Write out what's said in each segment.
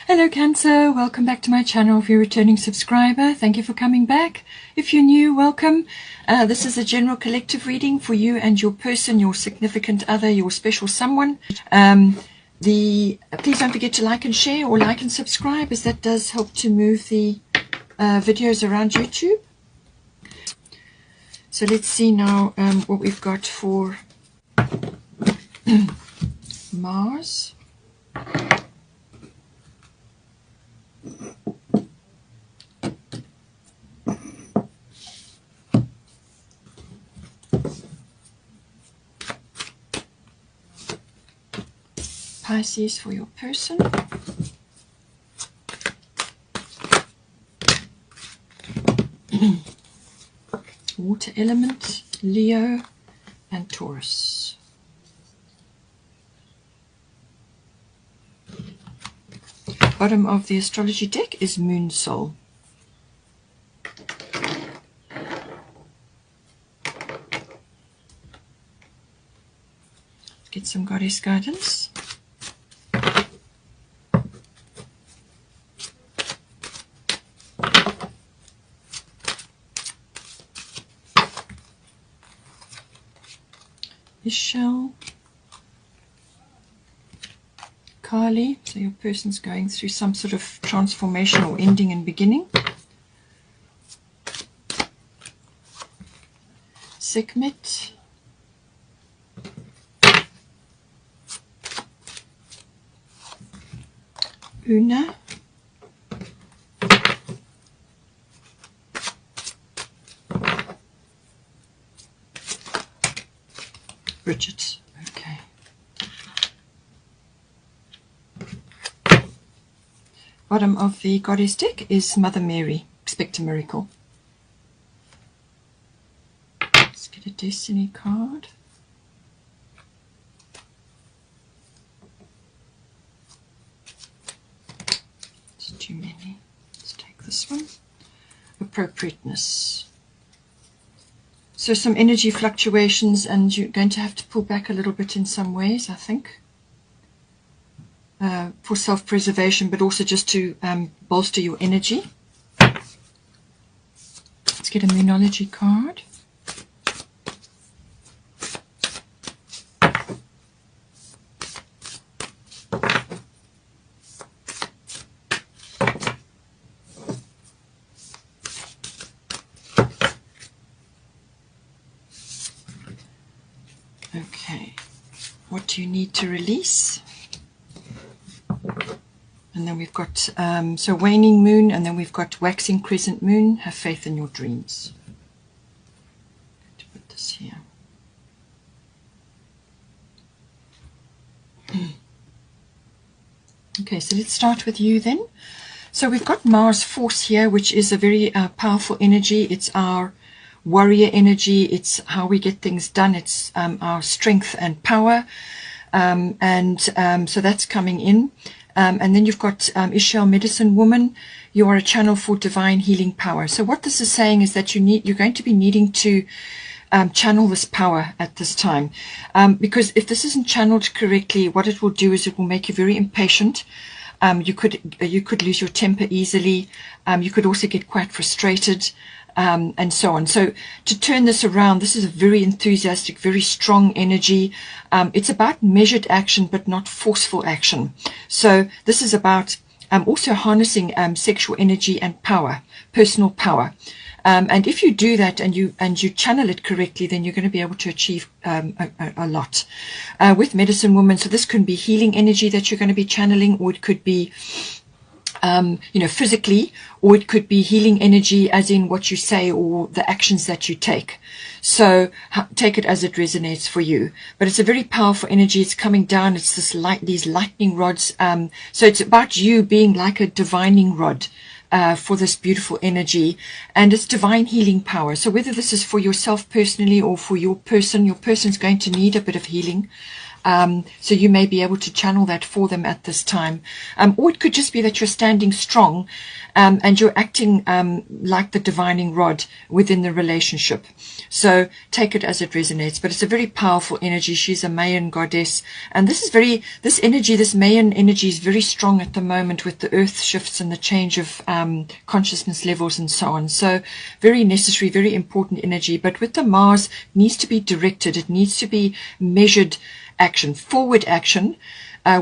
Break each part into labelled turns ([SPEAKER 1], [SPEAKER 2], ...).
[SPEAKER 1] Hello Cancer, welcome back to my channel. If you're a returning subscriber, thank you for coming back. If you're new, welcome. This is a general collective reading for you and your person, your significant other, your special someone. Please don't forget to like and share, or like and subscribe, as that does help to move the videos around YouTube. So let's see now what we've got for Mars. Pisces for your person. Water element, Leo and Taurus. Bottom of the astrology deck is Moon Soul. Let's get some goddess guidance. Michelle, Kali, so your person's going through some sort of transformation or ending and beginning. Sekhmet, Una, Bridget. Okay. Bottom of the goddess deck is Mother Mary. Expect a miracle. Let's get a destiny card. It's too many. Let's take this one. Appropriateness. So some energy fluctuations, and you're going to have to pull back a little bit in some ways, I think, for self-preservation, but also just to bolster your energy. Let's get a Moonology card. Okay, what do you need to release? And then we've got, so waning moon, and then we've got waxing crescent moon. Have faith in your dreams. I'm going to put this here. Okay, so let's start with you then. So we've got Mars Force here, which is a very powerful energy. It's our warrior energy. It's how we get things done. It's our strength and power, so that's coming in. And then you've got Ishel, medicine woman. You are a channel for divine healing power. So what this is saying is that you're going to be needing to channel this power at this time, because if this isn't channeled correctly, what it will do is it will make you very impatient. You could lose your temper easily. You could also get quite frustrated. And so on. So to turn this around, this is a very enthusiastic, very strong energy. It's about measured action, but not forceful action. So this is about also harnessing sexual energy and power, personal power. And if you do that and you channel it correctly, then you're going to be able to achieve a lot. With medicine woman, so this can be healing energy that you're going to be channeling, or it could be physically, or it could be healing energy as in what you say or the actions that you take. So take it as it resonates for you. But it's a very powerful energy. It's coming down. It's these lightning rods. So it's about you being like a divining rod for this beautiful energy, and it's divine healing power. So whether this is for yourself personally or for your person's going to need a bit of healing. So you may be able to channel that for them at this time. Or it could just be that you're standing strong and you're acting like the divining rod within the relationship. So take it as it resonates. But it's a very powerful energy. She's a Mayan goddess. And this energy, this Mayan energy is very strong at the moment with the earth shifts and the change of consciousness levels and so on. So very necessary, very important energy. But with the Mars, it needs to be directed. It needs to be measured action, forward action,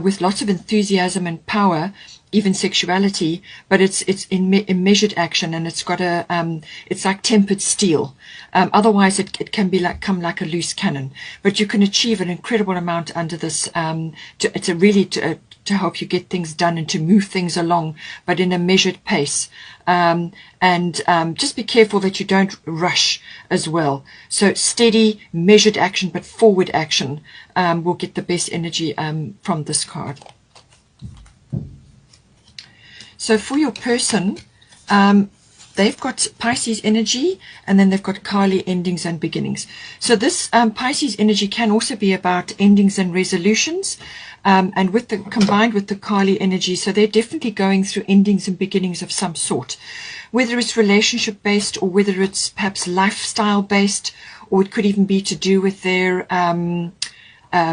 [SPEAKER 1] with lots of enthusiasm and power, even sexuality, but it's in measured action, and it's got it's like tempered steel. Otherwise it can be come like a loose cannon, but you can achieve an incredible amount under this to help you get things done and to move things along, but in a measured pace. Just be careful that you don't rush as well. So steady, measured action, but forward action will get the best energy from this card. So for your person, they've got Pisces energy, and then they've got Kali endings and beginnings. So this Pisces energy can also be about endings and resolutions, and combined with the Kali energy. So they're definitely going through endings and beginnings of some sort, whether it's relationship based or whether it's perhaps lifestyle based, or it could even be to do with their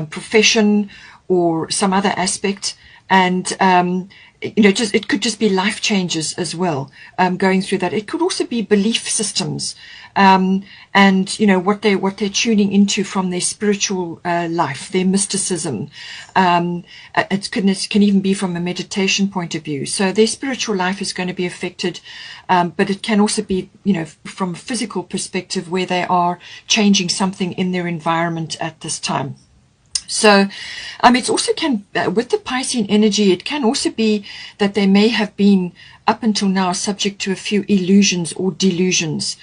[SPEAKER 1] profession or some other aspect. And it could just be life changes as well, going through that. It could also be belief systems, and what they're tuning into from their spiritual life, their mysticism. It can even be from a meditation point of view. So their spiritual life is going to be affected, but it can also be, from a physical perspective, where they are changing something in their environment at this time. So it also can, with the Piscean energy, it can also be that they may have been up until now subject to a few illusions or delusions.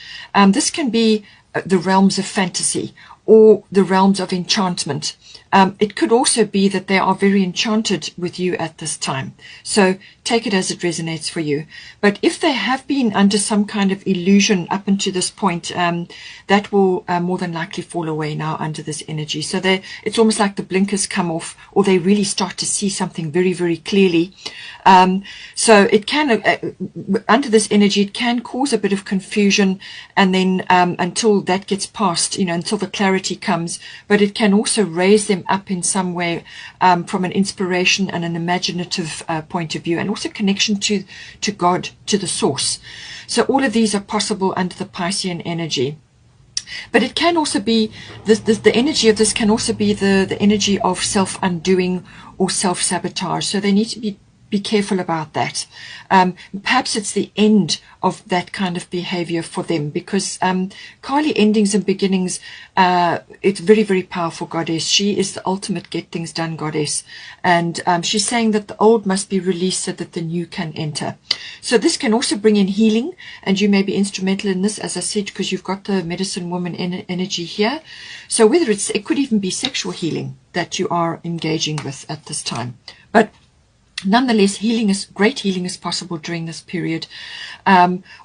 [SPEAKER 1] This can be the realms of fantasy or the realms of enchantment. It could also be that they are very enchanted with you at this time. So take it as it resonates for you. But if they have been under some kind of illusion up until this point, that will more than likely fall away now under this energy. So it's almost like the blinkers come off, or they really start to see something very, very clearly. So it can, under this energy, it can cause a bit of confusion, and then until that gets past, until the clarity comes. But it can also raise them up in some way, from an inspiration and an imaginative point of view, and also connection to God, to the source. So all of these are possible under the Piscean energy. But it can also be, the energy of this can also be the energy of self-undoing or self-sabotage. So they need to be careful about that. Perhaps it's the end of that kind of behavior for them, because Kali endings and beginnings, it's very, very powerful goddess. She is the ultimate get things done goddess, and she's saying that the old must be released so that the new can enter. So this can also bring in healing, and you may be instrumental in this, as I said, because you've got the medicine woman energy here. So whether it could even be sexual healing that you are engaging with at this time. But nonetheless, great healing is possible during this period.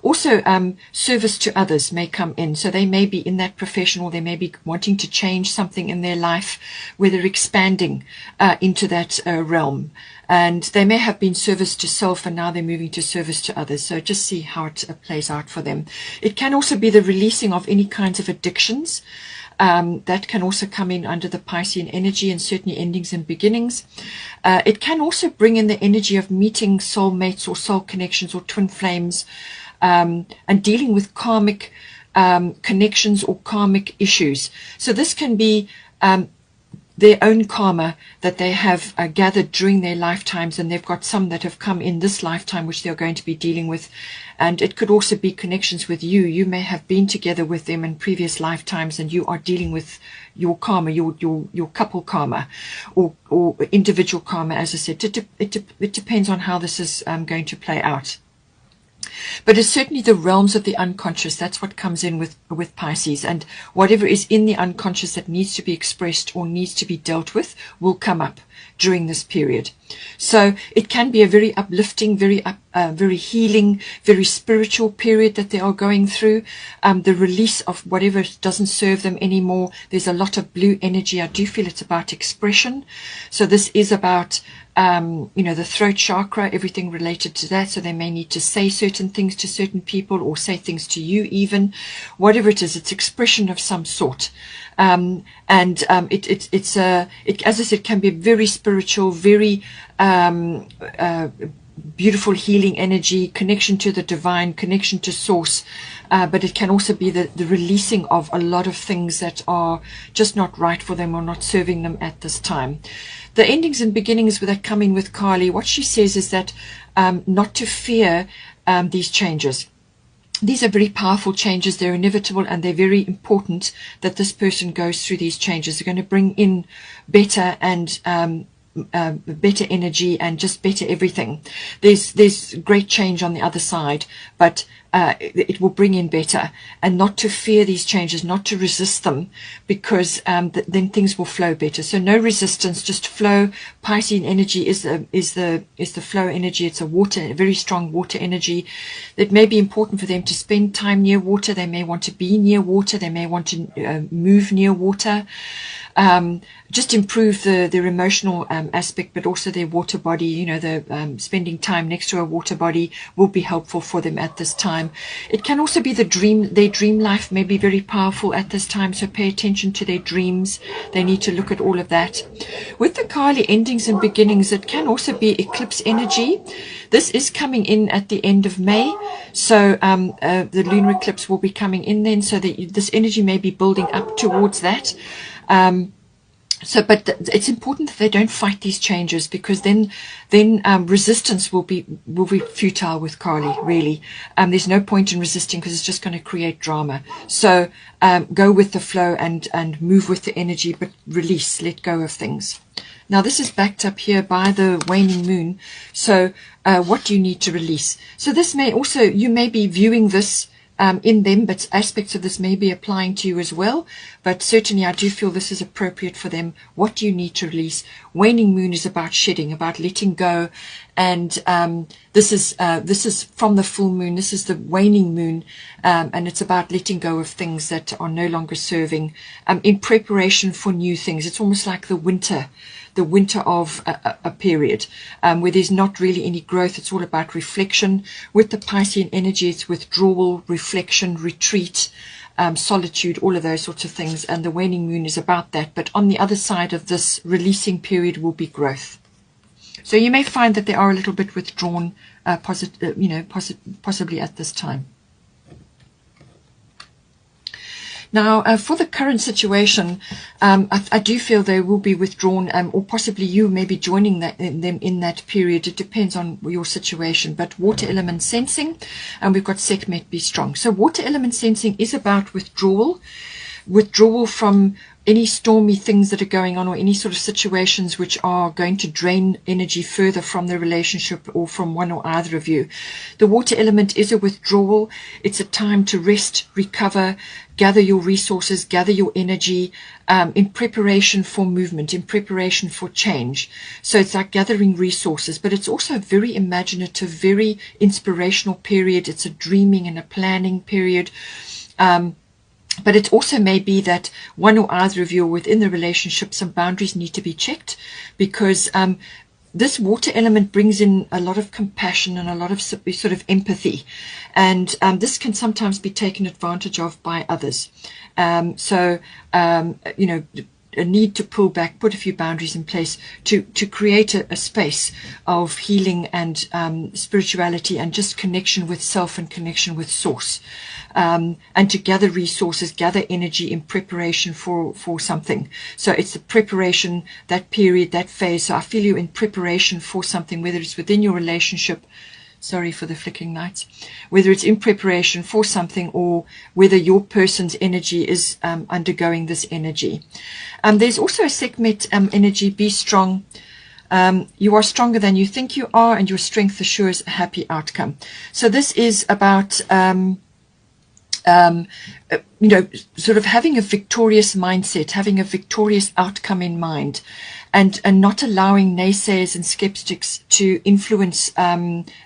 [SPEAKER 1] Also, service to others may come in. So they may be in that profession, or they may be wanting to change something in their life, where they're expanding into that realm. And they may have been service to self, and now they're moving to service to others. So just see how it plays out for them. It can also be the releasing of any kinds of addictions. That can also come in under the Piscean energy, and certainly endings and beginnings. It can also bring in the energy of meeting soulmates or soul connections or twin flames, and dealing with karmic connections or karmic issues. So this can be their own karma that they have gathered during their lifetimes, and they've got some that have come in this lifetime which they're going to be dealing with. And it could also be connections with you. You may have been together with them in previous lifetimes, and you are dealing with your karma, your couple karma, or individual karma. As I said, it depends on how this is going to play out. But it's certainly the realms of the unconscious. That's what comes in with Pisces, and whatever is in the unconscious that needs to be expressed or needs to be dealt with will come up during this period. So it can be a very uplifting, very healing, very spiritual period that they are going through. The release of whatever doesn't serve them anymore. There's a lot of blue energy. I do feel it's about expression. So this is about the throat chakra, everything related to that. So they may need to say certain things to certain people, or say things to you even. Whatever it is, it's expression of some sort. It's as I said, can be very spiritual, very beautiful healing energy, connection to the divine, connection to source. But it can also be the releasing of a lot of things that are just not right for them or not serving them at this time. The endings and beginnings that come in with Kali, what she says is that not to fear these changes. These are very powerful changes. They're inevitable, and they're very important that this person goes through these changes. They're going to bring in better and better energy and just better everything. There's great change on the other side, but it will bring in better, and not to fear these changes, not to resist them, because then things will flow better. So no resistance, just flow. Piscean energy is the flow energy. It's a very strong water energy. It may be important for them to spend time near water. They may want to be near water. They may want to move near water. Just improve their emotional aspect, but also their water body. Spending time next to a water body will be helpful for them at this time. It can also be their dream life may be very powerful at this time, so pay attention to their dreams. They need to look at all of that. With the Kali endings and beginnings, it can also be eclipse energy. This is coming in at the end of May, so the lunar eclipse will be coming in then, so that this energy may be building up towards that. But it's important that they don't fight these changes, because then resistance will be futile with Kali, really. There's no point in resisting, because it's just going to create drama. So go with the flow and move with the energy, but release, let go of things. Now this is backed up here by the waning moon. So what do you need to release? So this may also, you may be viewing this in them, but aspects of this may be applying to you as well. But certainly I do feel this is appropriate for them. What do you need to release? Waning moon is about shedding, about letting go, and this is from the full moon. This is the waning moon, and it's about letting go of things that are no longer serving, in preparation for new things. It's almost like the winter of a period where there's not really any growth. It's all about reflection. With the Piscean energy, it's withdrawal, reflection, retreat, solitude, all of those sorts of things. And the waning moon is about that. But on the other side of this releasing period will be growth. So you may find that they are a little bit withdrawn, possibly at this time. Now, for the current situation, I do feel they will be withdrawn, or possibly you may be joining them in that period. It depends on your situation. But water element sensing, and we've got Sekhmet be strong. So water element sensing is about withdrawal from any stormy things that are going on, or any sort of situations which are going to drain energy further from the relationship or from one or either of you. The water element is a withdrawal. It's a time to rest, recover, gather your resources, gather your energy, in preparation for movement, in preparation for change. So it's like gathering resources, but it's also a very imaginative, very inspirational period. It's a dreaming and a planning period. But it also may be that one or either of you are within the relationship, some boundaries need to be checked, because this water element brings in a lot of compassion and a lot of sort of empathy. And this can sometimes be taken advantage of by others. A need to pull back, put a few boundaries in place to create a space of healing and spirituality and just connection with self and connection with source, and to gather resources, gather energy in preparation for something. So it's the preparation, that period, that phase. So I feel you in preparation for something, whether it's within your relationship, sorry for the flickering lights, whether it's in preparation for something, or whether your person's energy is undergoing this energy. There's also a Sekhmet energy, be strong. You are stronger than you think you are, and your strength assures a happy outcome. So this is about sort of having a victorious mindset, having a victorious outcome in mind, and not allowing naysayers and skeptics to influence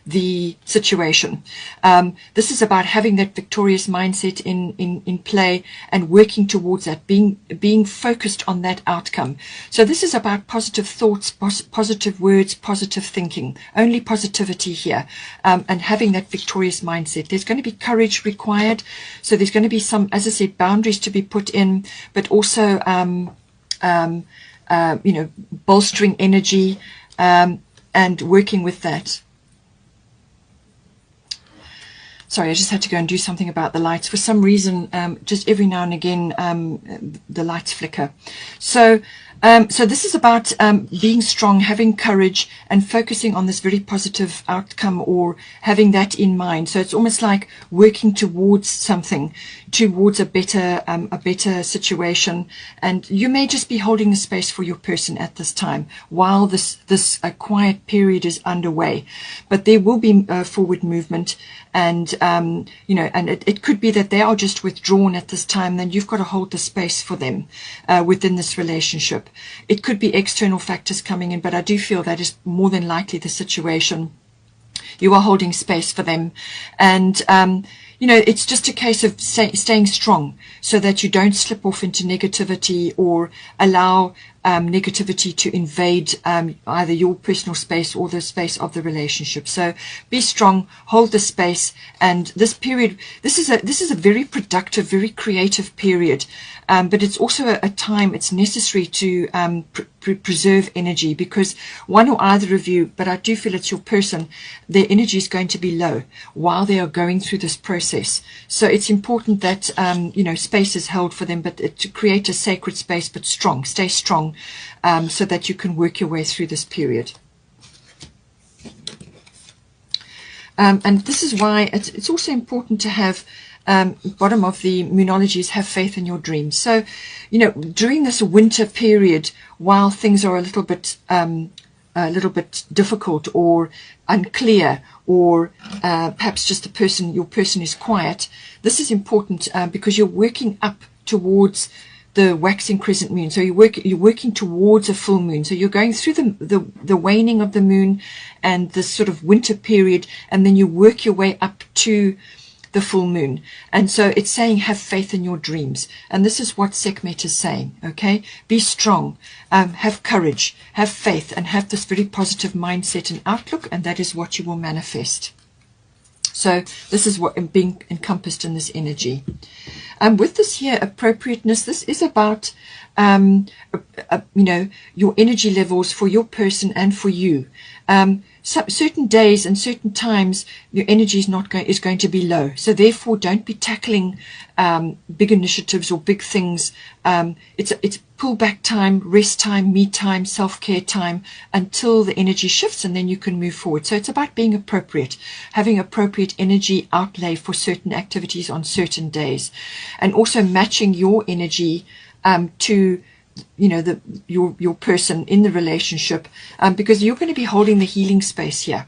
[SPEAKER 1] the situation. This is about having that victorious mindset in play and working towards that, being focused on that outcome. So this is about positive thoughts, positive words, positive thinking, only positivity here, and having that victorious mindset. There's going to be courage required, so there's going to be some, as I said, boundaries to be put in, but also bolstering energy and working with that. Sorry, I just had to go and do something about the lights. For some reason, just every now and again, the lights flicker. So this is about being strong, having courage, and focusing on this very positive outcome, or having that in mind. So it's almost like working towards something, towards a better situation. And you may just be holding the space for your person at this time while this quiet period is underway. But there will be forward movement, and and it could be that they are just withdrawn at this time. Then you've got to hold the space for them within this relationship. It could be external factors coming in, but I do feel that is more than likely the situation. You are holding space for them, and it's just a case of staying strong so that you don't slip off into negativity or allow negativity to invade either your personal space or the space of the relationship. So be strong, hold the space, and this period, this is a very productive, very creative period, but it's also a time it's necessary to preserve energy, because one or either of you, but I do feel it's your person, their energy is going to be low while they are going through this process. So it's important that space is held for them, but to create a sacred space, but strong, stay strong, so that you can work your way through this period. And this is why it's also important to have, bottom of the Moonology is have faith in your dreams. So, during this winter period, while things are a little bit difficult or unclear, or perhaps just your person is quiet, this is important because you're working up towards the waxing crescent moon. So you're working towards a full moon. So you're going through the waning of the moon and this sort of winter period, and then you work your way up to the full moon. And so it's saying have faith in your dreams, and this is what Sekhmet is saying. Okay, be strong, have courage, have faith, and have this very positive mindset and outlook, and that is what you will manifest. So this is what being encompassed in this energy. With this here appropriateness, this is about your energy levels for your person and for you. Certain days and certain times your energy is going to be low, so therefore don't be tackling big initiatives or big things. It's pull back time, rest time, me time, self-care time, until the energy shifts, and then you can move forward. So it's about being appropriate, having appropriate energy outlay for certain activities on certain days, and also matching your energy to your person in the relationship, because you're going to be holding the healing space here.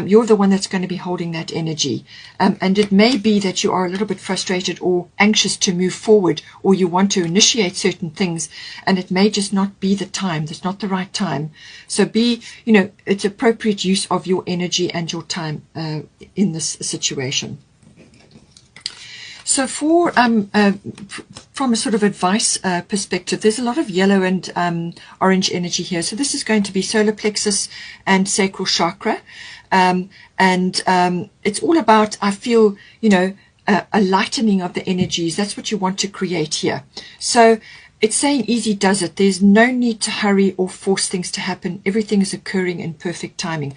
[SPEAKER 1] You're the one that's going to be holding that energy, and it may be that you are a little bit frustrated or anxious to move forward, or you want to initiate certain things, and it may just not be the time. That's not the right time. So it's appropriate use of your energy and your time in this situation. So from a sort of advice perspective, there's a lot of yellow and orange energy here. So this is going to be solar plexus and sacral chakra. And it's all about, I feel, a lightening of the energies. That's what you want to create here. So it's saying easy does it. There's no need to hurry or force things to happen. Everything is occurring in perfect timing.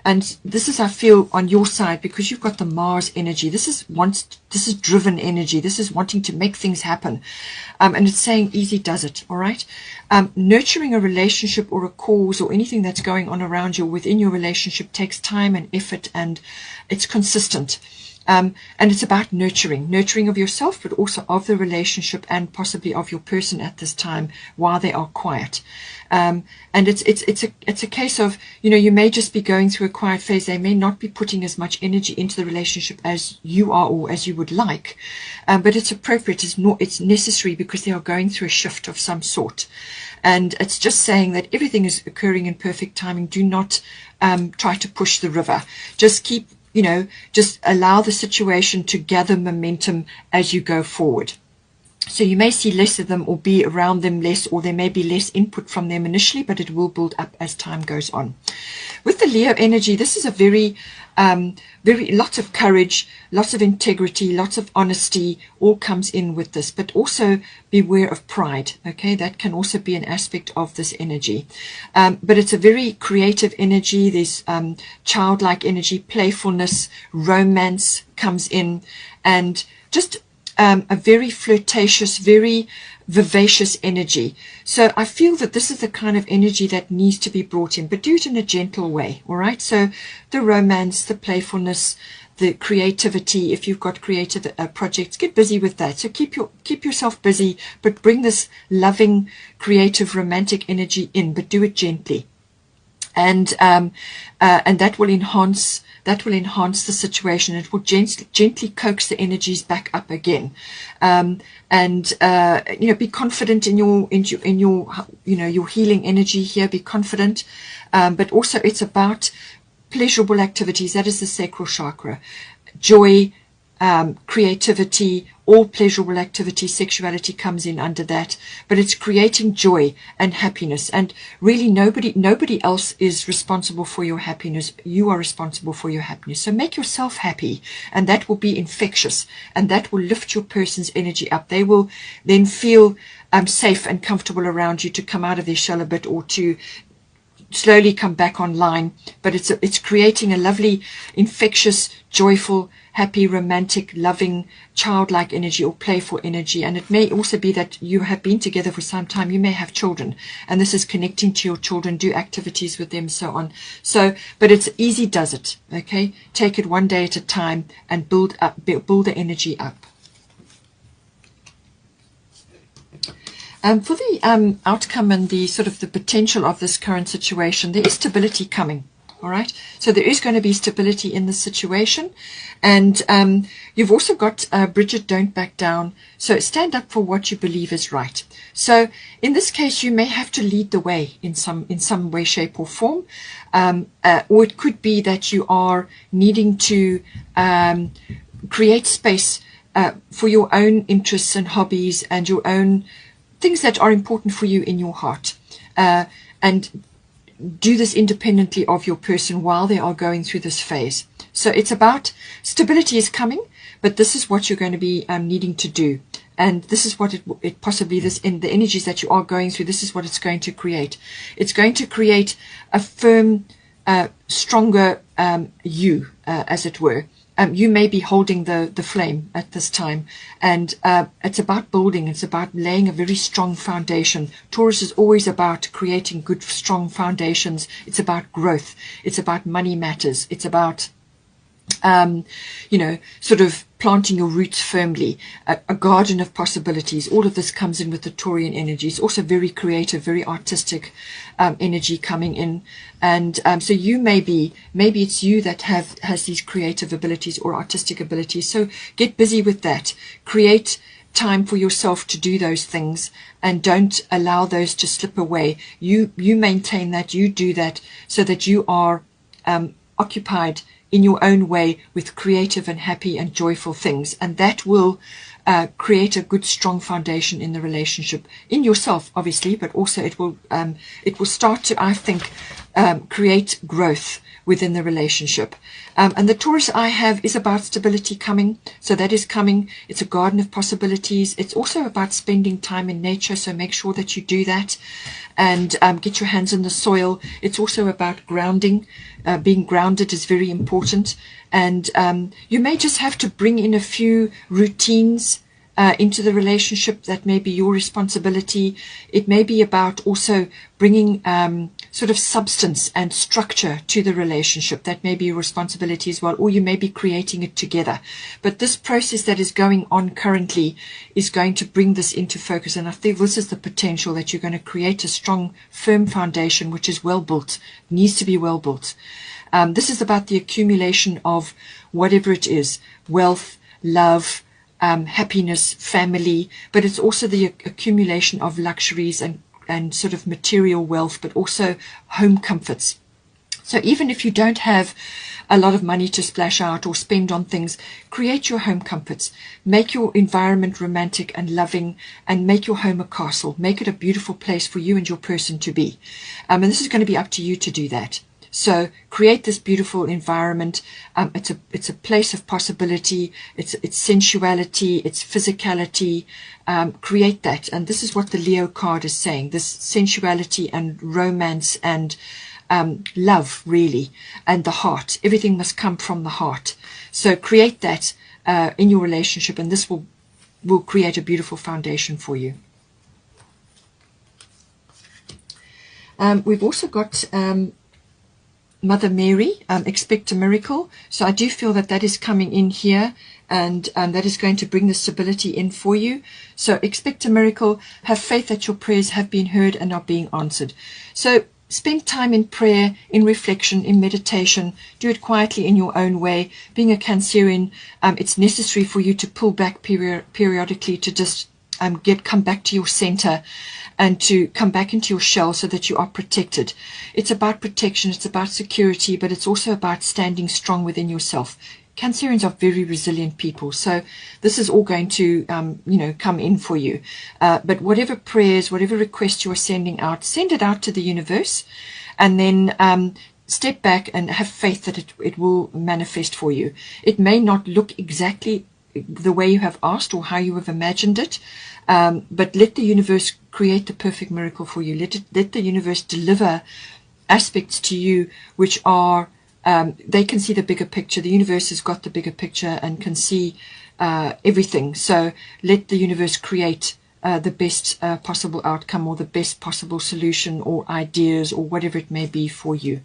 [SPEAKER 1] And this is, I feel, on your side, because you've got the Mars energy. This is driven energy. This is wanting to make things happen. And it's saying easy does it. All right. Nurturing a relationship or a cause or anything that's going on around you within your relationship takes time and effort, and it's consistent. And it's about nurturing of yourself, but also of the relationship and possibly of your person at this time while they are quiet. And it's a case of, you may just be going through a quiet phase. They may not be putting as much energy into the relationship as you are or as you would like, but it's appropriate. It's necessary because they are going through a shift of some sort. And it's just saying that everything is occurring in perfect timing. Do not try to push the river. Just keep, just allow the situation to gather momentum as you go forward. So you may see less of them or be around them less, or there may be less input from them initially, but it will build up as time goes on. With the Leo energy, this is a very lots of courage, lots of integrity, lots of honesty, all comes in with this, but also beware of pride. Okay, that can also be an aspect of this energy. But it's a very creative energy. There's childlike energy, playfulness, romance comes in, and just a very flirtatious, very vivacious energy. So I feel that this is the kind of energy that needs to be brought in, but do it in a gentle way. All right. So the romance, the playfulness, the creativity. If you've got creative projects, get busy with that. So keep yourself busy, but bring this loving, creative, romantic energy in, but do it gently, and that will enhance. That will enhance the situation. It will gently coax the energies back up again, be confident in your your healing energy here. Be confident, but also it's about pleasurable activities. That is the sacral chakra, joy, creativity, all pleasurable activity. Sexuality comes in under that, but it's creating joy and happiness. And really, nobody else is responsible for your happiness. You are responsible for your happiness. So make yourself happy, and that will be infectious, and that will lift your person's energy up. They will then feel safe and comfortable around you to come out of their shell a bit, or to slowly come back online. But it's creating a lovely, infectious, joyful, happy, romantic, loving, childlike energy or playful energy. And it may also be that you have been together for some time. You may have children, and this is connecting to your children, do activities with them, so on. So, but it's easy does it. Okay, take it one day at a time and build the energy up. For the outcome and the sort of the potential of this current situation, there is stability coming. All right, so there is going to be stability in the situation, and you've also got Bridget, don't back down. So stand up for what you believe is right. So in this case, you may have to lead the way in some way, shape, or form, or it could be that you are needing to create space for your own interests and hobbies and your own things that are important for you in your heart, and do this independently of your person while they are going through this phase. So it's about stability is coming, but this is what you're going to be needing to do, and this is what it possibly, this in the energies that you are going through, this is what it's going to create. It's going to create a firm, stronger you, as it were. You may be holding the flame at this time, and it's about building. It's about laying a very strong foundation. Taurus is always about creating good, strong foundations. It's about growth. It's about money matters. It's about sort of planting your roots firmly, a garden of possibilities. All of this comes in with the Taurian energy. It's also very creative, very artistic energy coming in. And so you maybe it's you that has these creative abilities or artistic abilities. So get busy with that. Create time for yourself to do those things, and don't allow those to slip away. You maintain that, you do that, so that you are occupied in your own way with creative and happy and joyful things, and that will create a good, strong foundation in the relationship, in yourself, obviously, but also it will start to, I think, create growth within the relationship. And the Taurus I have is about stability coming. So that is coming. It's a garden of possibilities. It's also about spending time in nature. So make sure that you do that, and get your hands in the soil. It's also about grounding. Being grounded is very important. And you may just have to bring in a few routines into the relationship that may be your responsibility. It may be about also bringing sort of substance and structure to the relationship. That may be your responsibility as well, or you may be creating it together. But this process that is going on currently is going to bring this into focus, and I think this is the potential that you're going to create a strong, firm foundation which is well built, needs to be well built. This is about the accumulation of whatever it is, wealth, love, happiness, family, but it's also the accumulation of luxuries and sort of material wealth, but also home comforts. So even if you don't have a lot of money to splash out or spend on things, create your home comforts. Make your environment romantic and loving, and make your home a castle. Make it a beautiful place for you and your person to be. And this is going to be up to you to do that. So create this beautiful environment. It's a place of possibility. It's sensuality. It's physicality. Create that. And this is what the Leo card is saying. This sensuality and romance and love, really, and the heart. Everything must come from the heart. So create that in your relationship, and this will create a beautiful foundation for you. We've also got Mother Mary, expect a miracle. So I do feel that is coming in here, and that is going to bring the stability in for you. So expect a miracle. Have faith that your prayers have been heard and are being answered. So spend time in prayer, in reflection, in meditation. Do it quietly in your own way. Being a Cancerian, it's necessary for you to pull back periodically to just come back to your center and to come back into your shell so that you are protected. It's about protection, it's about security, but it's also about standing strong within yourself. Cancerians are very resilient people, so this is all going to come in for you. But whatever prayers, whatever requests you are sending out, send it out to the universe, and then step back and have faith that it will manifest for you. It may not look exactly the way you have asked or how you have imagined it, but let the universe create the perfect miracle for you. Let the universe deliver aspects to you which are they can see the bigger picture. The universe has got the bigger picture and can see everything. So let the universe create the best possible outcome, or the best possible solution, or ideas, or whatever it may be for you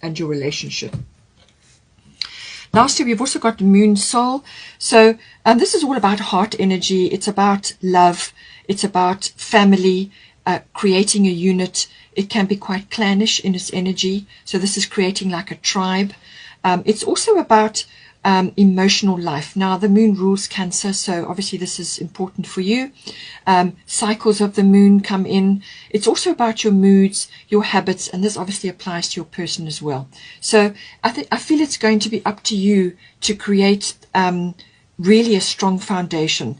[SPEAKER 1] and your relationship. Lastly, we've also got the Moon Soul. So this is all about heart energy. It's about love. It's about family, creating a unit. It can be quite clannish in its energy. So this is creating like a tribe. It's also about emotional life. Now, the moon rules Cancer, so obviously this is important for you. Cycles of the moon come in. It's also about your moods, your habits, and this obviously applies to your person as well. So I feel it's going to be up to you to create really a strong foundation,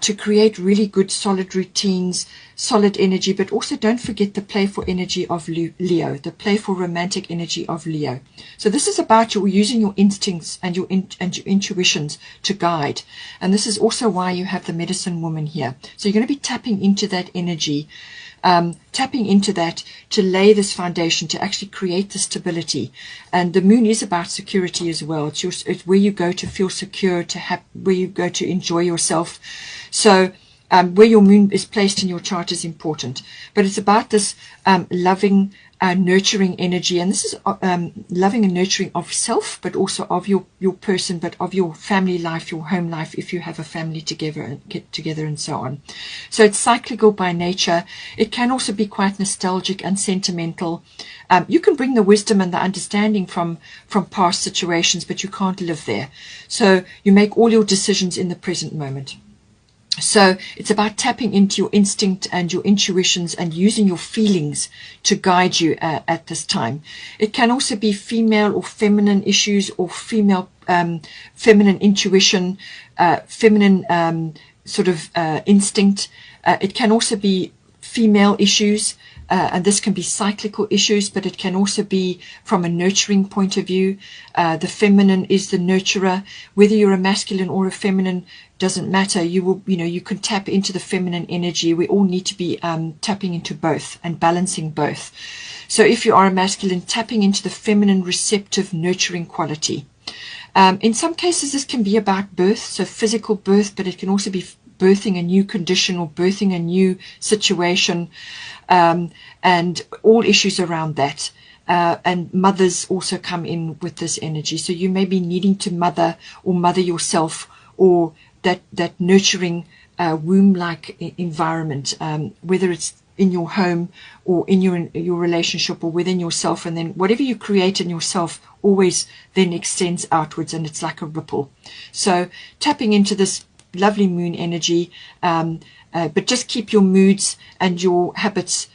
[SPEAKER 1] to create really good solid routines, solid energy, but also don't forget the playful energy of Leo, the playful romantic energy of Leo. So this is about using your instincts and your intuitions to guide, and this is also why you have the Medicine Woman here. So you're going to be tapping into that energy, tapping into that to lay this foundation, to actually create the stability. And the moon is about security as well. It's where you go to feel secure, where you go to enjoy yourself. So where your moon is placed in your chart is important, but it's about this loving, nurturing energy, and this is loving and nurturing of self, but also of your person, but of your family life, your home life, if you have a family together and get together and so on. So it's cyclical by nature. It can also be quite nostalgic and sentimental. You can bring the wisdom and the understanding from past situations, but you can't live there. So you make all your decisions in the present moment. So it's about tapping into your instinct and your intuitions and using your feelings to guide you at this time. It can also be female or feminine issues, or female feminine intuition, feminine instinct. It can also be female issues, and this can be cyclical issues, but it can also be from a nurturing point of view. The feminine is the nurturer. Whether you're a masculine or a feminine doesn't matter. You can tap into the feminine energy. We all need to be tapping into both and balancing both. So if you are a masculine, tapping into the feminine, receptive, nurturing quality. In some cases, this can be about birth, so physical birth, but it can also be birthing a new condition or birthing a new situation, and all issues around that. And mothers also come in with this energy. So you may be needing to mother or mother yourself, or that nurturing womb-like environment, whether it's in your home or in your relationship or within yourself. And then whatever you create in yourself always then extends outwards, and it's like a ripple. So tapping into this lovely moon energy, but just keep your moods and your habits,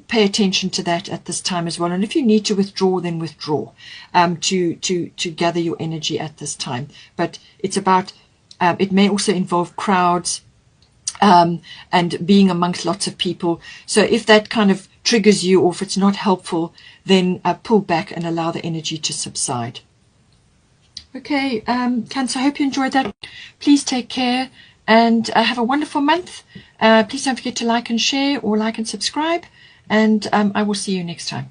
[SPEAKER 1] pay attention to that at this time as well. And if you need to withdraw, then withdraw, to gather your energy at this time. But it's about, it may also involve crowds, and being amongst lots of people. So if that kind of triggers you, or if it's not helpful, then pull back and allow the energy to subside. Okay, Cancer, I hope you enjoyed that. Please take care and have a wonderful month. Please don't forget to like and share, or like and subscribe, and I will see you next time.